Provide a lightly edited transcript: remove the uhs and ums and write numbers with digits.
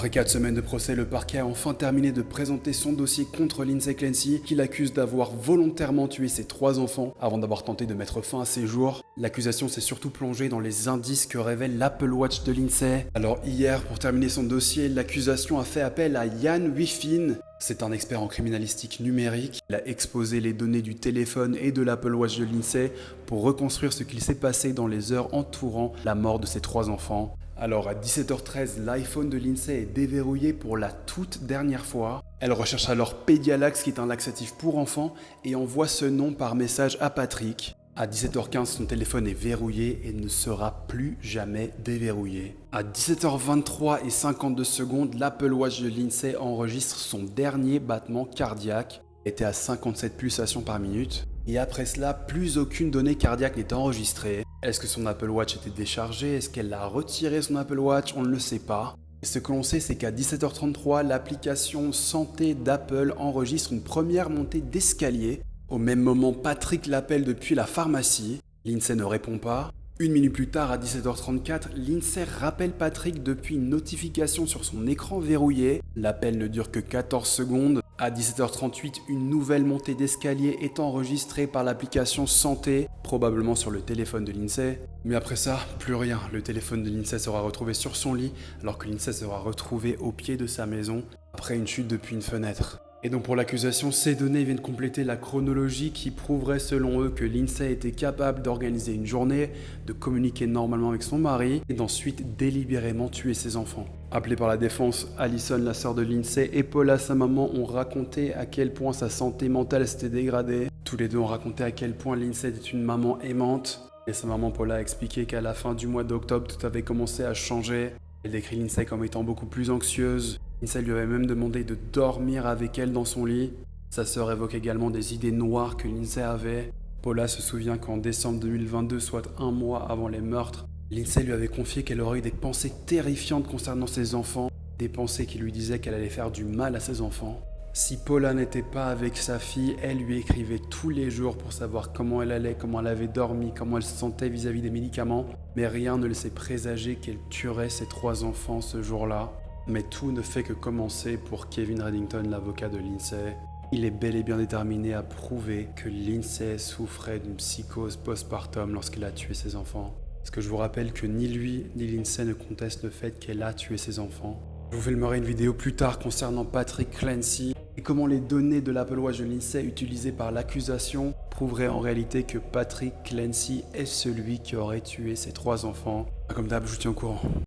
Après 4 semaines de procès, le parquet a enfin terminé de présenter son dossier contre Lindsay Clancy, qui l'accuse d'avoir volontairement tué ses 3 enfants avant d'avoir tenté de mettre fin à ses jours. L'accusation s'est surtout plongée dans les indices que révèle l'Apple Watch de Lindsay. Alors hier, pour terminer son dossier, l'accusation a fait appel à Ian Whiffin. C'est un expert en criminalistique numérique. Il a exposé les données du téléphone et de l'Apple Watch de Lindsay pour reconstruire ce qu'il s'est passé dans les heures entourant la mort de ses 3 enfants. Alors à 17h13, l'iPhone de Lindsay est déverrouillé pour la toute dernière fois. Elle recherche alors Pedialax, qui est un laxatif pour enfants, et envoie ce nom par message à Patrick. À 17h15, son téléphone est verrouillé et ne sera plus jamais déverrouillé. À 17h23 et 52 secondes, l'Apple Watch de Lindsay enregistre son dernier battement cardiaque. Il était à 57 pulsations par minute. Et après cela, plus aucune donnée cardiaque n'est enregistrée. Est-ce que son Apple Watch était déchargé? Est-ce qu'elle a retiré son Apple Watch? On ne le sait pas. Et ce que l'on sait, c'est qu'à 17h33, l'application santé d'Apple enregistre une première montée d'escalier. Au même moment, Patrick l'appelle depuis la pharmacie. Lindsay ne répond pas. Une minute plus tard, à 17h34, Lindsay rappelle Patrick depuis une notification sur son écran verrouillé. L'appel ne dure que 14 secondes. À 17h38, une nouvelle montée d'escalier est enregistrée par l'application Santé, probablement sur le téléphone de Lindsay. Mais après ça, plus rien. Le téléphone de Lindsay sera retrouvé sur son lit, alors que Lindsay sera retrouvée au pied de sa maison, après une chute depuis une fenêtre. Et donc pour l'accusation, ces données viennent compléter la chronologie qui prouverait selon eux que Lindsay était capable d'organiser une journée, de communiquer normalement avec son mari et d'ensuite délibérément tuer ses enfants. Appelés par la défense, Allison, la sœur de Lindsay, et Paula, sa maman, ont raconté à quel point sa santé mentale s'était dégradée. Tous les deux ont raconté à quel point Lindsay était une maman aimante. Et sa maman Paula a expliqué qu'à la fin du mois d'octobre, tout avait commencé à changer. Elle décrit Lindsay comme étant beaucoup plus anxieuse. Lindsay lui avait même demandé de dormir avec elle dans son lit. Sa sœur évoque également des idées noires que Lindsay avait. Paula se souvient qu'en décembre 2022, soit un mois avant les meurtres, Lindsay lui avait confié qu'elle aurait eu des pensées terrifiantes concernant ses enfants, des pensées qui lui disaient qu'elle allait faire du mal à ses enfants. Si Paula n'était pas avec sa fille, elle lui écrivait tous les jours pour savoir comment elle allait, comment elle avait dormi, comment elle se sentait vis-à-vis des médicaments, mais rien ne laissait présager qu'elle tuerait ses 3 enfants ce jour-là. Mais tout ne fait que commencer pour Kevin Reddington, l'avocat de Lindsay. Il est bel et bien déterminé à prouver que Lindsay souffrait d'une psychose postpartum lorsqu'elle a tué ses enfants. Parce que je vous rappelle que ni lui ni Lindsay ne contestent le fait qu'elle a tué ses enfants. Je vous filmerai une vidéo plus tard concernant Patrick Clancy et comment les données de l'Apple Watch de Lindsay utilisées par l'accusation prouveraient en réalité que Patrick Clancy est celui qui aurait tué ses 3 enfants. Comme d'hab, je vous tiens au courant.